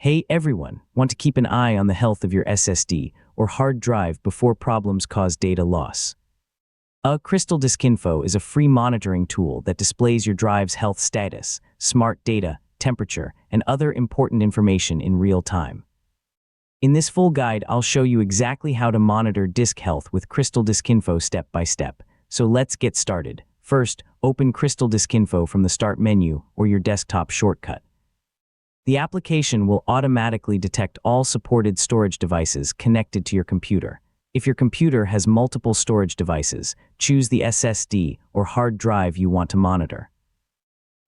Hey everyone, want to keep an eye on the health of your SSD or hard drive before problems cause data loss? CrystalDiskInfo is a free monitoring tool that displays your drive's health status, smart data, temperature, and other important information in real time. In this full guide, I'll show you exactly how to monitor disk health with CrystalDiskInfo step by step. So let's get started. First, open CrystalDiskInfo from the Start menu or your desktop shortcut. The application will automatically detect all supported storage devices connected to your computer. If your computer has multiple storage devices, choose the SSD or hard drive you want to monitor.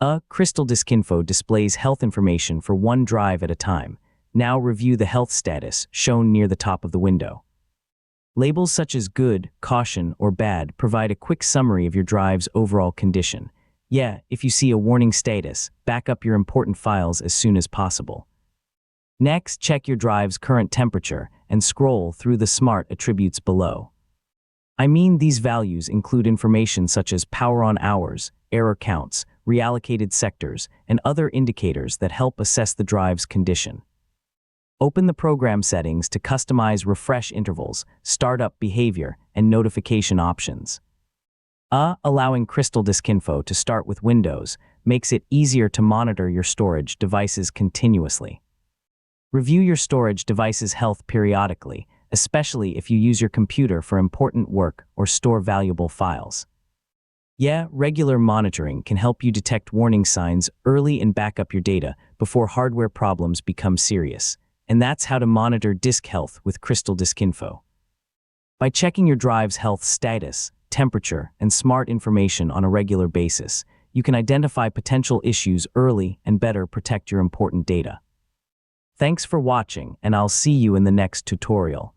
CrystalDiskInfo displays health information for one drive at a time. Now review the health status shown near the top of the window. Labels such as good, caution, or bad provide a quick summary of your drive's overall condition. If you see a warning status, back up your important files as soon as possible. Next, check your drive's current temperature and scroll through the smart attributes below. These values include information such as power on hours, error counts, reallocated sectors, and other indicators that help assess the drive's condition. Open the program settings to customize refresh intervals, startup behavior, and notification options. Allowing CrystalDiskInfo to start with Windows makes it easier to monitor your storage devices continuously. Review your storage device's health periodically, especially if you use your computer for important work or store valuable files. Regular monitoring can help you detect warning signs early and back up your data before hardware problems become serious. And that's how to monitor disk health with CrystalDiskInfo. By checking your drive's health status, temperature, and smart information on a regular basis, you can identify potential issues early and better protect your important data. Thanks for watching, and I'll see you in the next tutorial.